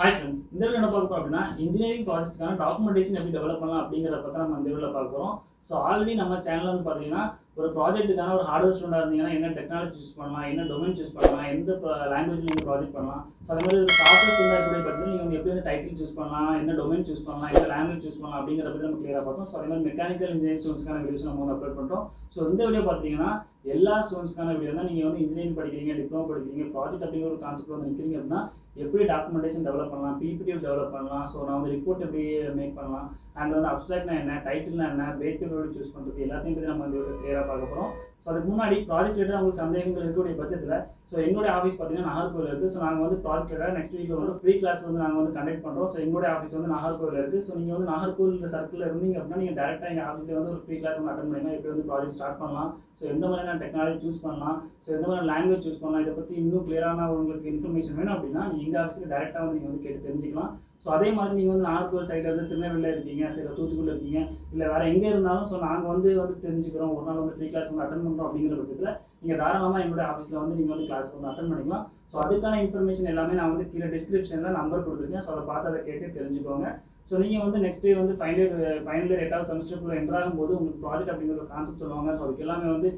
Hi friends, இந்த video என்ன பார்க்க போறோம் அப்படின்னா இன்ஜினியரிங் ப்ராஜெக்ட்ஸ்க்கான டாக்குமெண்டேஷன் எப்படி டெவலப் பண்ணலாம் அப்படிங்கிறத பற்றி நம்ம இந்த வீடியோவில் பார்க்க போகிறோம். ஸோ ஆல்ரெடி நம்ம சேனலில் வந்து பார்த்தீங்கன்னா ஒரு ப்ராஜெக்ட்டுக்கான ஒரு ஹார்ட்வேர் ஸ்டூடெண்டாக இருந்தீங்கன்னா என்ன டெக்னாலஜி சூஸ் பண்ணலாம், என்ன டொமைன் சூஸ் பண்ணலாம், எந்த லாங்குவேஜ் நீங்கள் ப்ராஜெக்ட் பண்ணலாம். ஸோ அதே மாதிரி ஒரு சாஃப்ட்வேர் ஸ்டூடெண்டாக இருக்கக்கூடிய பட்சத்தில் நீங்கள் வந்து எப்படி வந்து டைட்டில் சூஸ் பண்ணலாம், என்ன டொமைன் சூஸ் பண்ணலாம், என்ன லாங்குவேஜ் சூஸ் பண்ணலாம் அப்படிங்கிறத பற்றி நம்ம கிளியராக பார்த்தோம். ஸோ அதே மாதிரி மெக்கானிக்கல் இன்ஜினியரிங் ஸ்டூடெண்ட்ஸ்க்கான வீடியோஸ் நம்ம வந்து அப்லோட் பண்ணுறோம். ஸோ இந்த வீடியோ பார்த்தீங்கன்னா எல்லா ஸ்டூடெண்ட்ஸ்க்கான வீடியோ தான். நீங்கள் வந்து இன்ஜினியரிங் படிக்கிறீங்க, டிப்ளமோ படிக்கிறீங்க, ப்ராஜெக்ட் அப்படிங்கிற ஒரு கான்செப்ட் வந்து நிற்கிறீங்க அப்படின்னா எப்படி டாக்குமெண்டேஷன் டெவலப் பண்ணலாம், பிபிடி டெவலப் பண்ணலாம், ஸோ நான் வந்து ரிப்போர்ட் எப்படி மேக் பண்ணலாம், அண்ட் வந்து அப்ஸ்ட்ராக்ட்னா என்ன, டைட்டில்னா என்ன, பேஸ் பேப்பர் எப்படி சூஸ் பண்ணுறது எல்லாத்தையும் பற்றி நம்ம வந்து கிளியராக பார்க்க போகிறோம். ஸோ அதுக்கு முன்னாடி ப்ராஜெக்ட் ரிலேட்டட் உங்களுக்கு சந்தேகங்கள் இருக்கக்கூடிய பட்சத்தில் ஸோ எங்களுடைய ஆஃபீஸ் பார்த்தீங்கன்னா நாகர்கோவில் இருக்குது. ஸோ நாங்கள் வந்து ப்ராஜெக்ட் ரிலேட்டட் நெக்ஸ்ட் வீக் வந்து ஃப்ரீ கிளாஸ் வந்து நாங்கள் வந்து கண்டக்ட் பண்ணுறோம். ஸோ எங்களுடைய ஆஃபீஸ் வந்து நாகர்கோவில் இருக்குது. ஸோ நீங்கள் வந்து நாகர்கோவில் சர்க்கிளில் இருந்தீங்க அப்படின்னா நீங்கள் டேரெக்டாக எங்கள் ஆஃபீஸில் வந்து ஒரு ஃப்ரீ கிளாஸ் வந்து அட்டன் பண்ணிங்கன்னா எப்படி வந்து ப்ராஜெக்ட் ஸ்டார்ட் பண்ணலாம், ஸோ எந்த மாதிரியான டெக்னாலஜி சூஸ் பண்ணலாம், ஸோ எந்த மாதிரி லாங்குவேஜ் சூஸ் பண்ணலாம், இதை பற்றி இன்னும் கிளியரான உங்களுக்கு இன்ஃபர்மேஷன் வேணும் அப்படின்னா நீங்கள் எங்கள் ஆஃபீஸில் டேரெக்டாக வந்து நீங்கள் வந்து கேட்டு தெரிஞ்சுக்கலாம். ஸோ அதே மாதிரி நீங்கள் வந்து நாகர்கோவில் சைடில் வந்து திருநெல்வேலியில் இருக்கீங்க, சரி தூத்துக்குடியில் இருக்கீங்க, இல்லை வேறு எங்கே இருந்தாலும் ஸோ நாங்கள் வந்து தெரிஞ்சுக்கிறோம், ஒரு நாள் வந்து ஃப்ரீ கிளாஸ் வந்து அட்டன் பண்ணுறோம் அப்படிங்கிற பட்சத்தில் நீங்கள் தாராளமாக எங்களுடைய ஆஃபீஸில் வந்து நீங்கள் வந்து கிளாஸ் வந்து அட்டன் பண்ணிக்கலாம். ஸோ அதுக்கான இன்ஃபர்மேஷன் எல்லாமே நான் வந்து கீழே டிஸ்கிரிப்ஷனில் நம்பர் கொடுத்துருக்கேன். ஸோ அதை பார்த்து அதை கேட்டு தெரிஞ்சுக்கோங்க. ஸோ நீங்கள் வந்து நெக்ஸ்ட் டே வந்து ஃபைனல் இயர் 8வது செமஸ்டருக்குள்ள என்ட்ராகும் போது உங்களுக்கு ப்ராஜெக்ட் அப்படிங்கிற ஒரு கான்செப்ட் சொல்லுவாங்க. ஸோ அதுக்கு எல்லாமே வந்து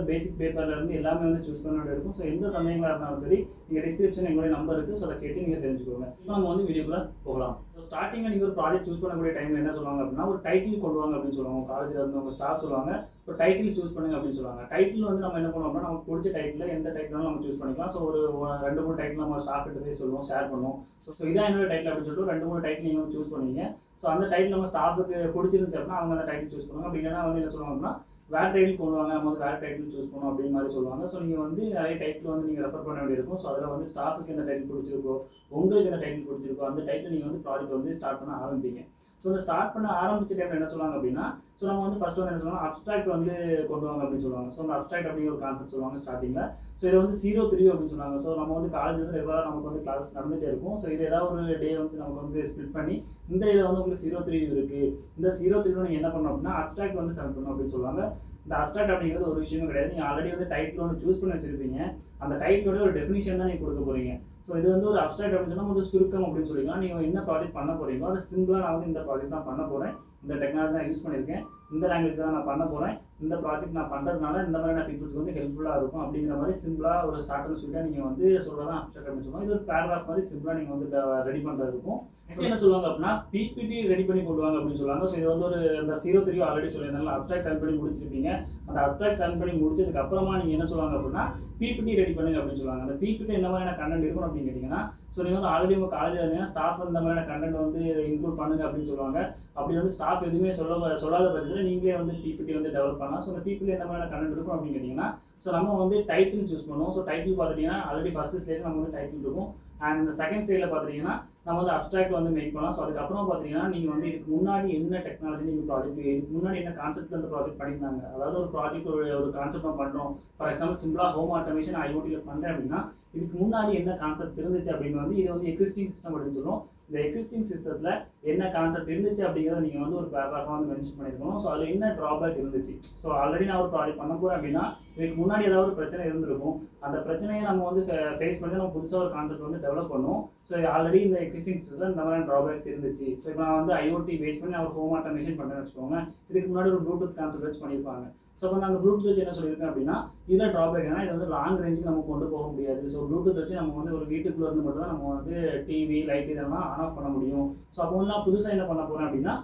பேசிக் பேப்பர்லேருந்து எல்லாமே வந்து சூஸ் பண்ண வேண்டிய இருக்கும். ஸோ எந்த சமயங்களாக இருந்தாலும் சரி நீங்கள் டிஸ்கிரிப்ஷன் எங்களுடைய நம்பர் இருக்குது. ஸோ அதை கேட்டு நீங்கள் தெரிஞ்சுக்கோங்க. இப்போ நம்ம வந்து வீடியோக்குள்ளே போகலாம். ஸோ ஸ்டார்டிங்கில் நீங்கள் ஒரு ப்ராஜெக்ட் சூஸ் பண்ணக்கூடிய டைமில் என்ன சொல்லுவாங்க அப்படின்னா ஒரு டைட்டில் கொண்டு வாங்க அப்படின்னு சொல்லுவாங்க. காலேஜில் இருந்து உங்கள் ஸ்டாஃப் சொல்லுவாங்க ஒரு டைட்டில் சூஸ் பண்ணுங்க அப்படின்னு சொல்லுவாங்க. டைட்டில் வந்து நம்ம என்ன பண்ணுவோம் அப்படின்னா நமக்கு பிடிச்ச டைட்டில் எந்த டைட்டிலும் நம்ம சூஸ் பண்ணிக்கலாம். ஸோ ஒரு 2-3 டைட்டில் நம்ம ஸ்டாஃப் கிட்ட போய் சொல்லுவோம், ஷேர் பண்ணுவோம். ஸோ இதான் என்னோட டைட்டில் அப்படின்னு சொல்லிட்டு 2-3 டைட்டில் நீங்கள் வந்து சூஸ் பண்ணுவீங்க. ஸோ அந்த டைட்டில் நம்ம ஸ்டாஃபுக்கு பிடிச்சிருந்துச்சு அப்படின்னா அவங்க அந்த டைட்டில் சூஸ் பண்ணுவாங்க. அப்படி இல்லைன்னா வந்து என்ன சொல்லுவாங்க அப்படின்னா வேறு டைட்டில் கொண்டு வாங்க, நம்ம வந்து வேறு டைட்டில் சூஸ் பண்ணணும் அப்படின்னு மாதிரி சொல்லுவாங்க. ஸோ நீங்கள் வந்து நிறைய டைட்டில் வந்து நீங்கள் ரெஃபர் பண்ண வேண்டியிருக்கும். ஸோ அதில் வந்து ஸ்டாஃபுக்கு எந்த டைட்டில் பிடிச்சிருக்கோ, உங்களுக்கு எந்த டைட்டில் பிடிச்சிருக்கோ அந்த டைட்டில் நீங்கள் வந்து ப்ராஜெக்ட் வந்து ஸ்டார்ட் பண்ண ஆரம்பிப்பீங்க. ஸோ இந்த ஸ்டார்ட் பண்ண ஆரம்பிச்ச டைமில் என்ன சொல்லுவாங்க அப்படின்னா ஸோ நம்ம வந்து ஃபஸ்ட்டு வந்து என்ன சொல்லுவாங்க அப்ஸ்ட்ராக்ட் வந்து கொண்டு வாங்க அப்படின்னு சொல்லுவாங்க. ஸோ அந்த அப்ஸ்ட்ராக்ட் அப்படிங்கிற ஒரு கான்செப்ட் சொல்லுவாங்க ஸ்டார்டிங்கில். ஸோ இதை வந்து 0-3 அப்படின்னு சொன்னாங்க. ஸோ நம்ம வந்து காலேஜ் வந்து ரெகுலராக நமக்கு வந்து கிளாஸஸ் நடந்துகிட்டே இருக்கும். ஸோ இது ஏதாவது ஒரு டே வந்து நமக்கு வந்து ஸ்பிளிட் பண்ணி இந்த இதில் வந்து உங்களுக்கு 0-3 இருக்குது. இந்த 0-3 நீங்கள் என்ன பண்ணணும் அப்படின்னா அப்ஸ்ட்ராக்ட் வந்து செலக்ட் பண்ணணும் அப்படின்னு சொல்லுவாங்க. இந்த அப்ஸ்ட்ராக்ட் அப்படிங்கிறது ஒரு விஷயமே கிடையாது. நீங்கள் ஆல்ரெடி வந்து டைட்டில் ஒன்று சூஸ் பண்ணி வச்சிருப்பீங்க. அந்த டைட்டிலோட ஒரு டெஃபினிஷன் தான் நீங்கள் கொடுக்க போகிறீங்க. ஸோ இது வந்து ஒரு அப்ஸ்ட்ராக்ட் அப்படின்னு சொன்னால் ஒரு சுருக்கம் அப்படின்னு சொல்லிக்கலாம். நீங்கள் என்ன ப்ராஜெக்ட் பண்ண போகிறீங்களோ அது சிம்பிளாக நான் வந்து இந்த ப்ராஜெக்ட் தான் பண்ண போகிறேன், இந்த டெக்னாலஜி தான் யூஸ் பண்ணியிருக்கேன், இந்த லாங்குவேஜ் தான் நான் பண்ண போகிறேன், இந்த ப்ராஜெக்ட் நான் பண்ணுறதுனால இந்த மாதிரியான பீப்புள்ஸ்க்கு வந்து ஹெல்ப்ஃபுல்லாக இருக்கும் அப்படிங்கிற மாதிரி சிம்பிளாக ஒரு ஷார்ட் அண்ட் ஸ்வீட்டாக நீங்கள் வந்து சொல்கிறதான் அப்ஸ்ட்ராக்ட் அப்படின்னு சொல்லுவாங்க. இது ஒரு பேராகிராஃப் மாதிரி சிம்பிளாக நீங்கள் வந்து ரெடி பண்ணுறது இருக்கும். நெக்ஸ்ட் என்ன சொல்லுவாங்க அப்படின்னா பிபிடி ரெடி பண்ணி கொண்டு வாங்க அப்படின்னு சொல்லுவாங்க. ஸோ இது வந்து ஒரு இந்த 0-3 ஆல்ரெடி சொல்லியிருந்தாங்க. அப்ஸ்ட்ராக்ட் செலக்ட் பண்ணி முடிச்சிருப்பீங்க. அந்த அப்ஸ்ட்ராக்ட் செலக்ட் பண்ணி முடிச்சதுக்கு அப்புறமா நீங்கள் என்ன சொல்லுவாங்க அப்படின்னா பிபிடி ரெடி பண்ணுங்க அப்படின்னு சொல்லுவாங்க. அந்த பிபிடி என்ன மாதிரியான கண்டென்ட் இருக்கும் அப்படின்னு கேட்டிங்கன்னா ஸோ நீங்கள் வந்து ஆல்ரெடி உங்கள் காலேஜில் இருந்தீங்கன்னா ஸ்டாஃப் இந்த மாதிரியான கண்டென்ட் வந்து இன்க்ளூட் பண்ணுங்க அப்படின்னு சொல்லுவாங்க. அப்படி வந்து ஸ்டாஃப் எதுவுமே சொல்லாத பட்சத்தில் நீங்களே வந்து பிபிடி வந்து டெவலப் பண்ணலாம். ஸோ அந்த பிபிடி எந்த மாதிரியான கண்டென்ட் இருக்கும் அப்படின்னு கேட்டிங்கன்னா ஸோ நம்ம வந்து டைட்டில் சூஸ் பண்ணுவோம். ஸோ டைட்டில் பார்த்துட்டிங்கன்னா ஆல்ரெடி ஃபஸ்ட்டு ஸ்டேஜ் நம்ம வந்து டைட்டில் இருக்கும். அண்ட் செகண்ட் ஸ்டேஜில் பார்த்துட்டிங்கன்னா நம்ம வந்து அப்ஸ்ட்ராக்ட் வந்து மேக் பண்ணலாம். ஸோ அதுக்கப்புறம் பார்த்தீங்கன்னா நீங்கள் வந்து இதுக்கு முன்னாடி என்ன டெக்னாலஜி நீங்கள் ப்ராஜெக்ட், இதுக்கு முன்னாடி என்ன கான்செப்ட் அந்த ப்ராஜெக்ட் பண்ணியிருந்தாங்க, அதாவது ஒரு ப்ராஜெக்ட் ஒரு கான்செப்ட் நம்ம பண்ணுறோம். ஃபார் எக்ஸாம்பிள் சிம்பிளாக ஹோம் ஆட்டோமேஷன் ஐஓடியில் பண்ணுறேன் அப்படின்னா இதுக்கு முன்னாடி என்ன கான்செப்ட் இருந்துச்சு அப்படின்னு வந்து இது வந்து எக்ஸிஸ்டிங் சிஸ்டம் அப்படின்னு சொல்லுவோம். இந்த எக்ஸிஸ்டிங் சிஸ்டத்தில் என்ன கான்செப்ட் இருந்துச்சு அப்படிங்கிறத நீங்கள் வந்து ஒரு பேராகிராஃபாக வந்து மென்ஷன் பண்ணியிருக்கணும். ஸோ அதில் என்ன ட்ராபேக் இருந்துச்சு, ஸோ ஆல்ரெடி நான் ஒரு ப்ராஜெக்ட் பண்ண போகிறேன் அப்படின்னா இதுக்கு முன்னாடி ஏதாவது ஒரு பிரச்சனை இருந்திருக்கும். அந்த பிரச்சனையை நம்ம வந்து ஃபேஸ் பண்ணி நம்ம புதுசாக ஒரு கான்செப்ட் வந்து டெவலப் பண்ணுவோம். ஸோ ஆல்ரெடி இந்த எக்ஸிஸ்டிங் சிஸ்டத்தில் இந்த மாதிரி ட்ராபேக்ஸ் இருந்துச்சு. ஸோ இப்போ நான் வந்து ஐஓடி பேஸ் பண்ணி நான் ஒரு ஹோம் ஆட்டோமேஷன் பண்ணுறேன்னு வச்சுக்கோங்க. இதுக்கு முன்னாடி ஒரு ப்ளூடூத் கான்செப்ட் வச்சு பண்ணியிருப்பாங்க. ஸோ இப்போ நான் அந்த ப்ளூடூத் வச்சு என்ன சொல்லியிருக்கேன் அப்படின்னா இதில் ட்ராபேக் ஏன்னா இது வந்து லாங் ரேஞ்சுக்கு நம்ம கொண்டு போக முடியாது. ஸோ ப்ளூடூத் வச்சு நம்ம வந்து ஒரு வீட்டுக்குள்ளே இருந்து மட்டும் தான் நம்ம வந்து டிவி லைட் இதெல்லாம் ஆன் ஆஃப் பண்ண முடியும். ஸோ அப்போ வந்து நான் புதுசாக என்ன பண்ண போகிறேன் அப்படின்னா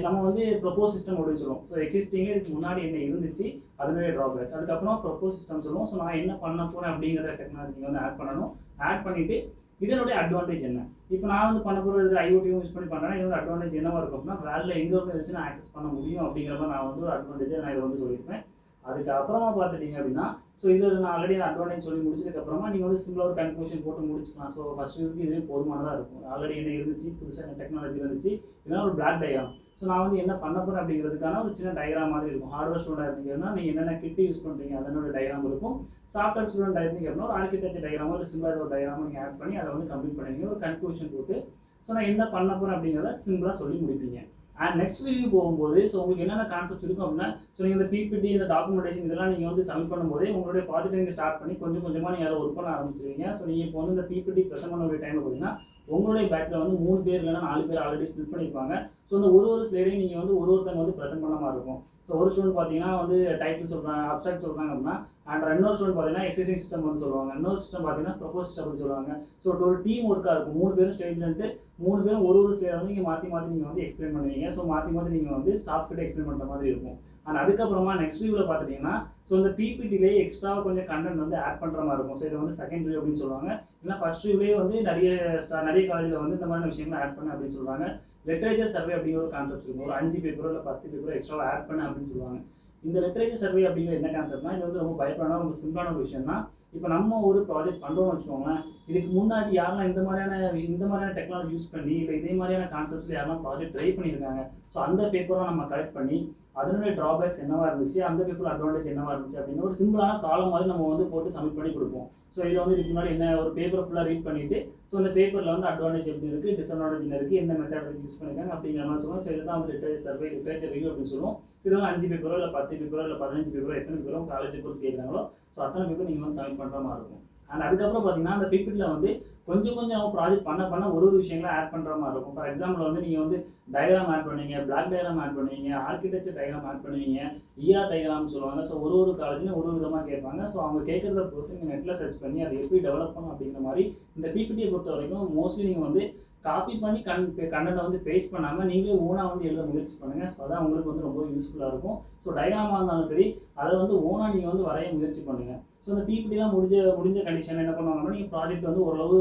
நம்ம வந்து ப்ரொப்போஸ் சிஸ்டம் அப்படின்னு சொல்லுவோம். ஸோ எக்ஸிஸ்டிங்கே இதுக்கு முன்னாடி என்ன இருந்துச்சு அதனுடைய ட்ராபேக்ஸ், அதுக்கப்புறம் ப்ரொப்போஸ் சிஸ்டம் சொல்லுவோம். ஸோ நான் என்ன பண்ண போகிறேன் அப்படிங்கிற டெக்னாலஜி வந்து ஆட் பண்ணணும். ஆட் பண்ணிவிட்டு இதனுடைய அட்வான்டேஜ் என்ன, இப்போ நான் வந்து பண்ண போகிறது ஐஓடியும் யூஸ் பண்ணி பண்ணுறேன்னா இதோட அட்வான்டேஜ் என்னவா இருக்கும் அப்படின்னா வேலையில் எங்கே வந்து வச்சு நான் ஆக்சஸ் பண்ண முடியும் அப்படிங்கிற மாதிரி நான் வந்து ஒரு அட்வான்டேஜை நான் இதை வந்து சொல்லியிருப்பேன். அதுக்கப்புறமா பார்த்துட்டிங்க அப்படின்னா ஸோ இதில் நான் ஆல்ரெடி அட்வான்டேஜ் சொல்லி முடிச்சதுக்கப்புறமா நீங்கள் வந்து சிம்பிளாக ஒரு கன்க்ளூஷன் போட்டு முடிச்சுக்கலாம். ஸோ ஃபஸ்ட் இதுக்கு இதுவே போதுமானதாக இருக்கும். ஆல்ரெடி என்ன இருந்துச்சு, புதுசாக என்ன டெக்னாலஜி இருந்துச்சு, இதெல்லாம் ஒரு பிளாக் டயக்ராம். ஸோ நான் வந்து என்ன பண்ண போகிறேன் அப்படிங்கிறதுக்கான ஒரு சின்ன டயக்ராம் மாதிரி இருக்கும். ஹார்ட்வேர் ஸ்டூடெண்ட் இருந்தீங்கன்னா நீங்கள் என்னென்ன கிட்டு யூஸ் பண்ணுறீங்க அதனோட டயக்ராம் இருக்கும். சாஃப்ட்வேர் ஸ்டூடெண்ட் இருந்தீங்க அப்படின்னா ஒரு ஆர்கிடெக்சர் டயக்ராமோ இல்லை சிம்பிளாக ஒரு டயக்ராமோ நீங்கள் ஆட் பண்ணி அதை வந்து கம்ப்ளீட் பண்ணுவீங்க. ஒரு கன்க்ளூஷன் போட்டு ஸோ நான் என்ன பண்ண போகிறேன் அப்படிங்கிறத சிம்பிளாக சொல்லி முடிப்பீங்க. அண்ட் நெக்ஸ்ட் ரிவ்யூ போகும்போது ஸோ உங்களுக்கு என்னென்ன கான்செப்ட்ஸ் இருக்கும் அப்படின்னா ஸோ நீங்கள் இந்த பிபிடி இந்த டாக்குமெண்டேஷன் இதெல்லாம் நீங்கள் வந்து சப்மிட் பண்ணும்போதே உங்களுடைய ப்ராஜெக்ட் நீங்கள் ஸ்டார்ட் பண்ணி கொஞ்சம் கொஞ்சமாக நீங்கள் அதை ஒர்க் பண்ண ஆரம்பிச்சிருவீங்க. ஸோ நீங்கள் இப்போ வந்து இந்த பிபிடி ப்ரெசென்ட் பண்ணக்கூடிய டைமில் பார்த்தீங்கன்னா உங்களுடைய பேட்சில் வந்து 3 பேர் இல்லைன்னா 4 பேர் ஆல்ரெடி ஸ்பிளிட் பண்ணியிருப்பாங்க. ஸோ அந்த ஒரு ஸ்லைடையும் நீங்கள் வந்து ஒருத்தங்க வந்து ப்ரெசென்ட் பண்ண மாதிரி இருக்கும். ஸோ ஒரு ஸ்டூடெண்ட் பார்த்தீங்கன்னா வந்து டைட்டில் சொல்கிறாங்க, அப்ஸ்ட்ராக்ட் சொல்கிறாங்க அப்படின்னா, அண்ட் இன்னொரு ஸ்டூடெண்ட் பார்த்தீங்கன்னா எக்ஸைசிங் சிஸ்டம் வந்து சொல்லுவாங்க, இன்னொரு சிஸ்டம் பார்த்தீங்கன்னா ப்ரொபோஸ் சிஸ்டம் வந்து சொல்லுவாங்க. ஸோ ஒரு டீம் ஒர்க்காக இருக்கும். 3 பேரும் ஸ்டேஜில் வந்துட்டு 3 பேரும் ஒரு ஸ்லைடை வந்து நீங்கள் மாற்றி நீங்கள் வந்து எக்ஸ்பிளைன் பண்ணுவீங்க. ஸோ மாற்றி நீங்கள் வந்து ஸ்டாஃப் கிட்ட எக்ஸ்பிளைன் பண்ணுற மாதிரி இருக்கும். அண்ட் அதுக்கப்புறமா நெக்ஸ்ட் ரிவ்யூவில் பார்த்துட்டிங்கன்னா, ஸோ இந்த பிபிடிலே எக்ஸ்ட்ரா கொஞ்சம் கண்டென்ட் வந்து ஆட் பண்ணுற மாதிரி இருக்கும். ஸோ இதை வந்து செகண்ட் ரிவ்யூ அப்படின்னு சொல்லுவாங்க. இல்லைனா ஃபர்ஸ்ட் ரிவ்யூலேயே வந்து நிறைய காலேஜில் வந்து இந்த மாதிரி விஷயங்கள் ஆட் பண்ண அப்படின்னு சொல்லுவாங்க. லிட்ரேச்சர் சர்வே அப்படிங்கிற ஒரு கான்செப்ட் இருக்கும். ஒரு 5 பேப்பரோ இல்லை 10 பேப்பரோ எக்ஸ்ட்ரா ஆட் பண்ண அப்படின்னு சொல்லுவாங்க. இந்த லிட்ரேச்சர் சர்வே அப்படிங்கிற என்ன கான்செப்ட்னா, இது வந்து ரொம்ப பயப்படாத ரொம்ப சிம்பிளான ஒரு விஷயம் தான். இப்போ நம்ம ஒரு ப்ராஜெக்ட் பண்ணுறோம்னு வச்சுக்கோங்களேன், இதுக்கு முன்னாடி யாரெல்லாம் இந்த மாதிரியான டெக்னாலஜி யூஸ் பண்ணி இல்லை இதே மாதிரியான கான்செப்ட்ஸில் யாரெல்லாம் ப்ராஜெக்ட் ட்ரை பண்ணியிருக்காங்க, ஸோ அந்த பேப்பரை நம்ம கலெக்ட் பண்ணி அதனுடைய ட்ராபேக்ஸ் என்னவா இருந்துச்சு, அந்த பேப்பர் அட்வான்டேஜ் என்னவா இருந்துச்சு அப்படின்னு ஒரு சிம்பிளான காலம் மாதிரி நம்ம வந்து போட்டு சப்மிட் பண்ணி கொடுப்போம். ஸோ இதில் வந்து இதுக்கு முன்னாடி என்ன ஒரு பேப்பரை ஃபுல்லாக ரீட் பண்ணிவிட்டு, ஸோ அந்த பேப்பரில் வந்து அட்வான்டேஜ் எப்படி இருக்குது, டிஸ்அட்வான்டேஜ் என்ன இருக்குது, எந்த மெத்தட் யூஸ் பண்ணியிருக்காங்க அப்படிங்கிற மாதிரி சொல்லுவோம். ஸோ இதுதான் வந்து லிட்ரேச்சர் ரிவ்யூ அப்படின்னு சொல்லுவோம். இது வந்து 5 பேப்பரோ இல்லை 10 பேப்பரோ இல்லை 15 பேப்பரோ எத்தனை பேப்பரோ காலேஜை பொறுத்து கேட்குறாங்களோ, ஸோ அத்தனை பேப்பர் நீங்கள் வந்து சப்மிட் பண்ணுற மாதிரி இருக்கும். அண்ட் அதுக்கப்புறம் பார்த்தீங்கன்னா அந்த பிபிடியில் வந்து கொஞ்சம் நம்ம ப்ராஜெக்ட் பண்ண ஒரு விஷயங்களை ஆட் பண்ணுற மாதிரி இருக்கும். ஃபார் எக்ஸாம்பிள் வந்து நீங்கள் வந்து டயக்ராம் ஆட் பண்ணுவீங்க, பிளாக் டயக்ராம் ஆட் பண்ணுவீங்க, ஆர்கிடெக்சர் டயக்ராம் ஆட் பண்ணுவீங்க, இஆர் டயக்ராம் சொல்லுவாங்க. ஸோ ஒரு காலேஜ்லையும் ஒரு விதமாக கேட்பாங்க. ஸோ அவங்க கேட்குறத பொறுத்து நீங்கள் நெட்டில் சர்ச் பண்ணி அதை எப்படி டெவலப் பண்ணணும் அப்படிங்கிற மாதிரி இந்த பிபிடியை பொறுத்த வரைக்கும் மோஸ்ட்லி நீங்கள் வந்து காப்பி பண்ணி கண்டென்ட்டை வந்து பேஸ்ட் பண்ணாமல் நீங்களே ஓனாக வந்து எழுத முயற்சி பண்ணுங்கள். ஸோ அதான் உங்களுக்கு வந்து ரொம்ப யூஸ்ஃபுல்லாக இருக்கும். ஸோ டயக்ராமாக இருந்தாலும் சரி, அதை வந்து ஓனாக நீங்கள் வந்து வரைய முயற்சி பண்ணுங்கள். ஸோ இந்த பிபிடிலாம் முடிஞ்ச கண்டிஷன் என்ன பண்ணுவாங்கன்னா, நீங்கள் ப்ராஜெக்ட் வந்து ஓரளவு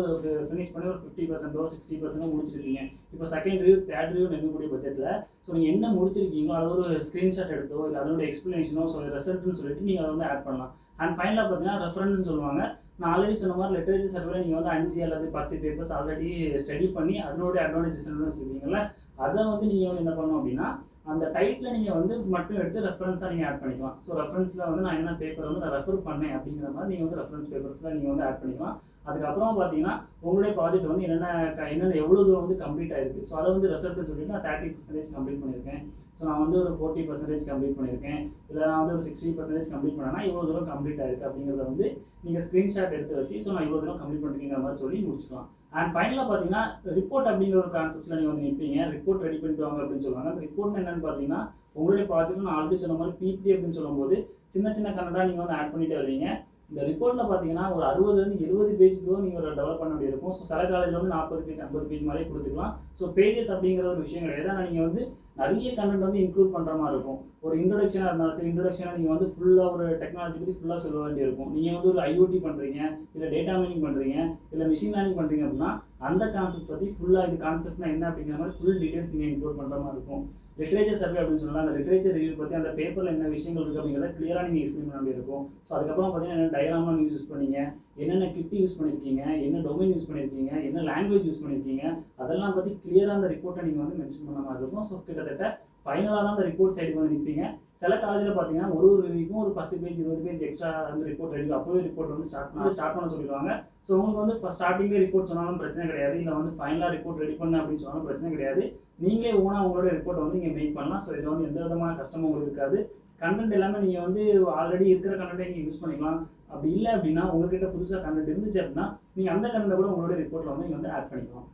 ஃபினிஷ் பண்ணி ஒரு 50%ஓ 60% முடிச்சிருக்கீங்க. இப்போ செகண்ட் ரிவ்யூ தேர்ட் ரிவ்யூ நெருங்கக்கூடிய பட்சத்தில் ஸோ நீங்கள் என்ன முடிச்சிருக்கீங்களோ அதை ஒரு ஸ்க்ரீன்ஷாட் எடுத்தோ இல்லை அதோட எக்ஸ்ப்ளனேஷனோ ஸோ ரிசல்ட்னு சொல்லிட்டு நீங்கள் அதை வந்து ஆட் பண்ணலாம். அண்ட் ஃபைனலாக பார்த்தீங்கன்னா ரெஃபரன்ஸ்னு சொல்லுவாங்க. நான் ஆல்ரெடி சொன்ன மாதிரி லிட்ரேச்சர் சர்வேல நீங்கள் வந்து 5 அல்லது 10 பேப்பர்ஸ் ஆல்ரெடி ஸ்டடி பண்ணி அதனுடைய அட்வான்டேஜ் ரிசல்ட்னு வச்சுருக்கீங்களா, அதை வந்து நீங்கள் வந்து என்ன பண்ணணும் அப்படின்னா அந்த டைட்டில் நீங்கள் வந்து மட்டும் எடுத்து ரெஃபரன்ஸாக நீங்கள் ஆட் பண்ணிக்கலாம். ஸோ ரெஃபரன்ஸில் வந்து நான் என்ன பேப்பர் வந்து நான் ரெஃபர் பண்ணேன் அப்படிங்கிற மாதிரி நீங்கள் வந்து ரெஃபரன்ஸ் பேப்பர்ஸில் நீங்கள் வந்து ஆட் பண்ணிக்கலாம். அதுக்கப்புறம் பார்த்தீங்கன்னா உங்களுடைய ப்ராஜெக்ட் வந்து என்னென்ன எவ்வளோ தூரம் வந்து கம்ப்ளீட் ஆயிருக்கு, ஸோ அதை வந்து ரிசல்ட் சொல்லிட்டு நான் 30% கம்ப்ளீட் பண்ணியிருக்கேன், ஸோ நான் வந்து ஒரு 40% கம்ப்ளீட் பண்ணியிருக்கேன், இல்லை நான் வந்து ஒரு 60% கம்ப்ளீட் பண்ணேன்னா இவ்வளோ தூரம் கம்ப்ளீட் ஆயிருக்கு அப்படிங்கிறத வந்து நீங்கள் ஸ்க்ரீன்ஷாட் எடுத்து வச்சு ஸோ நான் இவ்வளோ தூரம் கம்ப்ளீட் பண்ணிருக்கிற மாதிரி சொல்லி முடிச்சுக்கலாம். அண்ட் ஃபைனலாக பார்த்தீங்கன்னா ரிப்போர்ட் அப்படிங்கிற ஒரு கான்செப்ட்ல நீங்கள் வந்து நிற்பீங்க. ரிப்போர்ட் ரெடி பண்ணிட்டு வாங்க அப்படின்னு சொல்லுவாங்க. அந்த ரிப்போர்ட் என்னன்னு பார்த்தீங்கன்னா உங்களுடைய ப்ராஜெக்ட் நான் ஆல்ரெடி சொன்ன மாதிரி பிபிடி அப்படின்னு சொல்லும்போது சின்ன கண்டென்ட்டாக நீங்கள் வந்து ஆட் பண்ணிட்டு வருவீங்க. இந்த ரிப்போர்ட்டில் பார்த்தீங்கன்னா ஒரு 60 20 பேஜுக்கு நீங்கள் ஒரு டெவலப் பண்ண வேண்டிய இருக்கும். ஸோ சில காலேஜில் வந்து 40 பேஜ் 50 பேஜ் மாதிரியே கொடுத்துக்கலாம். ஸோ பேஜஸ் அப்படிங்கிற ஒரு விஷயம் கிடையாது. ஆனால் நீங்கள் வந்து நிறைய கண்டென்ட் வந்து இன்க்ளூட் பண்ணுற மாதிரி இருக்கும். ஒரு இன்ட்ரோடக்ஷனாக இருந்தாலும் சரி, இன்ட்ரோடக்ஷனாக நீங்கள் வந்து ஃபுல்லாக ஒரு டெக்னாலஜி பற்றி ஃபுல்லாக சொல்ல வேண்டியிருக்கும். நீங்கள் வந்து ஒரு ஐஓடி பண்ணுறீங்க, இல்லை டேட்டா மைனிங் பண்ணுறீங்க, இல்லை மிஷின் லேர்னிங் பண்ணுறீங்க அப்படின்னா அந்த கான்செப்ட் பற்றி ஃபுல்லாக இது கான்செப்ட்னா என்ன அப்படிங்கிற மாதிரி ஃபுல் டீட்டெயில்ஸ் நீங்கள் இன்க்ளூட் பண்ணுற மாதிரி இருக்கும். லிட்ரேச்சர் சர்வே அப்படின்னு சொல்லலாம். அந்த லிட்ரேச்சர் ரிவ்யூ பற்றி அந்த பேப்பரில் என்ன விஷயங்கள் இருக்குது அப்படிங்கிறத கிளியராக நீங்கள் எக்ஸ்பிளைன் பண்ண வேண்டியிருக்கும். ஸோ அதுக்கப்புறம் பார்த்தீங்கன்னா என்ன டயக்ராமாக நீங்கள் யூஸ் பண்ணீங்க, என்னென்ன கிட் யூஸ் பண்ணியிருக்கீங்க, என்ன டொமைன் யூஸ் பண்ணியிருக்கீங்க, என்ன லாங்குவேஜ் யூஸ் பண்ணியிருக்கீங்க, அதெல்லாம் பற்றி கிளியராக அந்த ரிப்போர்ட்டை நீங்கள் வந்து மென்ஷன் பண்ண மாதிரி இருக்கும். ஸோ கிட்டத்தட்ட ஃபைனலாக தான் அந்த ரிப்போர்ட் சைடுக்கு வந்து நிற்பீங்க. சில காலேஜில் பார்த்தீங்கன்னா ஒரு ரிவ்யூக்கும் ஒரு 10 பேஜ் 20 பேஜ் எக்ஸ்ட்ரா வந்து ரிப்போர்ட் ரெடி அப்போவே ரிப்போர்ட் வந்து ஸ்டார்ட் பண்ண சொல்லிடுவாங்க. ஸோ உங்களுக்கு வந்து ஸ்டார்டிங்லேயே ரிப்போர்ட் சொன்னாலும் பிரச்சனை கிடையாது, இல்லை வந்து ஃபைனலாக ரிப்போர்ட் ரெடி பண்ண அப்படின்னு சொன்னாலும் பிரச்சனை கிடையாது. நீங்களே ஓனாக உங்களோட ரிப்போர்ட்டை வந்து நீங்கள் மேக் பண்ணலாம். ஸோ இதில் வந்து எந்த விதமான கஷ்டமும் உங்களுக்கு இருக்காது. கண்டென்ட் எல்லாமே நீங்கள் வந்து ஆல்ரெடி இருக்கிற கண்டென்ட்டை நீங்கள் யூஸ் பண்ணிக்கலாம். அப்படி இல்லை அப்படின்னா உங்ககிட்ட புதுசாக கண்டென்ட் இருந்துச்சு அப்படின்னா நீங்கள் அந்த கண்டென்ட்டை கூட உங்களோட ரிப்போர்ட்டில் வந்து நீங்கள் வந்து ஆட் பண்ணிக்கலாம்.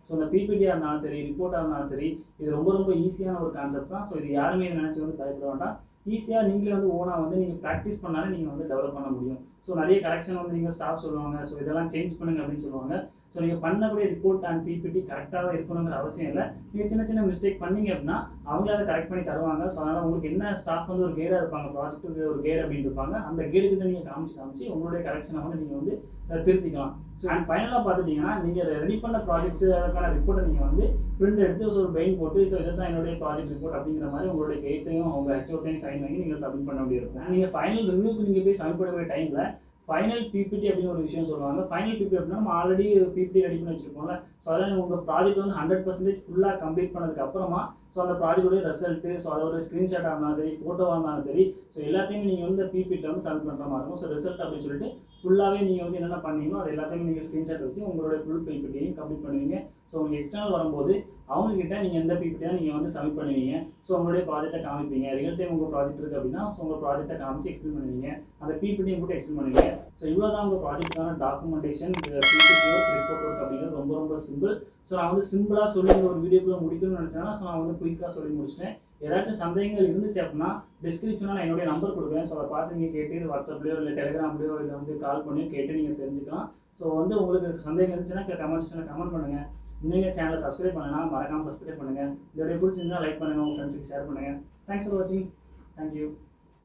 ஸோ இந்த பிபிடியாக இருந்தாலும் சரி, ரிப்போர்ட்டாக இருந்தாலும் சரி, இது ரொம்ப ஈஸியான ஒரு கான்செப்ட் தான். ஸோ இது யாருமே இதை நினச்சி வந்து பயப்பட வேண்டாம். ஈஸியாக நீங்களே வந்து ஓனாக வந்து நீங்கள் ப்ராக்டிஸ் பண்ணாலே நீங்கள் வந்து டெவலப் பண்ண முடியும். ஸோ நிறைய கரெக்ஷன் வந்து நீங்கள் ஸ்டாஃப் சொல்லுவாங்க, ஸோ இதெல்லாம் சேஞ்ச் பண்ணுங்க அப்படின்னு சொல்லுவாங்க. ஸோ நீங்கள் பண்ணக்கூடிய ரிப்போர்ட் அண்ட் பிபிடி கரெக்டாக இருக்கணுங்கிற அவசியம் இல்லை. நீங்கள் சின்ன மிஸ்டேக் பண்ணீங்க அப்படின்னா அவங்களே அதை கரெக்ட் பண்ணி தருவாங்க. ஸோ அதனால் உங்களுக்கு என்ன ஸ்டாஃப் வந்து ஒரு கைடாக இருப்பாங்க, ப்ராஜெக்ட்டுக்கு ஒரு கைடு அப்படின்னு இருப்பாங்க. அந்த கைடு கிட்ட நீங்கள் காமிச்சு உங்களுடைய கரெக்ஷனை வந்து நீங்கள் வந்து திருத்திக்கலாம். ஸோ அண்ட் ஃபைனலாக பார்த்துட்டிங்கன்னா நீங்கள் ரெடி பண்ண ப்ராஜெக்ட்ஸுக்கான ரிப்போர்ட்டை நீங்கள் வந்து பிரிண்ட் எடுத்து ஸோ ஒரு பெயின் போட்டு ஸோ இதை தான் என்னுடைய ப்ராஜெக்ட் ரிப்போர்ட் அப்படிங்கிற மாதிரி உங்களுடைய கைட்டையும் அவங்க ஹெச்ஓட்டையும் சைன் பண்ணி நீங்கள் சப்மிட் பண்ண வேண்டியிருக்கும். நீங்கள் ஃபைனல் ரிவ்யூக்கு நீங்கள் போய் சப்மிட் பண்ண டைமில் ஃபைனல் பிபிடி அப்படின்னு ஒரு விஷயம் சொல்லுவாங்க. ஃபைனல் பிபிடி அப்படின்னா நம்ம ஆல்ரெடி பிபிடி ரெடி பண்ணி வச்சிருக்கோம்ல, ஸோ அதெல்லாம் உங்கள் ப்ராஜெக்ட் வந்து 100% ஃபுல்லாக கம்ப்ளீட் பண்ணதுக்கு அப்புறமா ஸோ அந்த ப்ராஜெக்டோட ரிசல்ட்டு ஸோ அதோட ஸ்க்ரீன்ஷாட்டாக இருந்தாலும் சரி, ஃபோட்டோவாக இருந்தாலும் சரி, ஸோ எல்லாத்தையுமே நீங்கள் வந்து பிபிடியில் வந்து சப்மிட் பண்ணுற மாதிரி இருக்கும். ஸோ ரிசல்ட் அப்படின்னு சொல்லிட்டு ஃபுல்லாகவே நீங்கள் வந்து என்னென்ன பண்ணீங்களோ அது எல்லாத்தையுமே நீங்கள் ஸ்க்ரீன்ஷாட் வச்சு உங்களோட ஃபுல் பிபிடியையும் கம்ப்ளீட் பண்ணுவீங்க. ஸோ உங்களுக்கு எக்ஸ்டர்னல் வரும்போது அவங்கக்கிட்ட நீங்கள் எந்த பிபிடி தான் நீங்கள் வந்து சப்மிட் பண்ணுவீங்க. ஸோ உங்களுடைய ப்ராஜெக்ட்டை காமிப்பீங்க. ரியல் டைம் உங்கள் ப்ராஜெக்ட் இருக்குது அப்படின்னா ஸோ உங்கள் ப்ராஜெக்ட்டை காமிச்சு எக்ஸ்பிளைன் பண்ணுவீங்க. அந்த பிபிடியும் கூட எக்ஸ்பிளைன் பண்ணுவீங்க. ஸோ இவ்வளோ தான் உங்கள் ப்ராஜெக்ட்டுக்கான documentation PPT work, report work அப்படிங்கிறது ரொம்ப ரொம்ப சிம்பிள். ஸோ நான் வந்து சிம்பிளாக சொல்லி ஒரு வீடியோக்குள்ளே முடிக்கணும்னு நினச்சேன்னா ஸோ நான் வந்து குயிக்காக சொல்லி முடிச்சிட்டேன். ஏதாச்சும் சந்தேகங்கள் இருந்துச்சு அப்படின்னா டிஸ்கிரிப்ஷனில் நான் என்னுடைய நம்பர் கொடுக்குறேன். ஸோ அதை பார்த்து நீங்கள் கேட்டு இது வாட்ஸ்அப்லேயோ இல்லை டெலிகிராம்லேயோ இல்லை வந்து கால் பண்ணியோ கேட்டு நீங்கள் தெரிஞ்சுக்கலாம். ஸோ வந்து உங்களுக்கு சந்தேகம் இருந்துச்சுன்னா கமெண்ட் செக்ஷனில் கமெண்ட் பண்ணுங்கள். நீங்கள் சேனலை சப்ஸ்கிரைப் பண்ணலாம், மறக்காமல் சப்ஸ்கிரைப் பண்ணுங்கள். இந்த வீடியோ பிடிச்சிருந்தா லைக் பண்ணுங்கள், உங்கள் ஃப்ரெண்ட்ஸுக்கு ஷேர் பண்ணுங்கள். தேங்க்ஸ் ஃபார் வாட்சிங். தேங்க்யூ.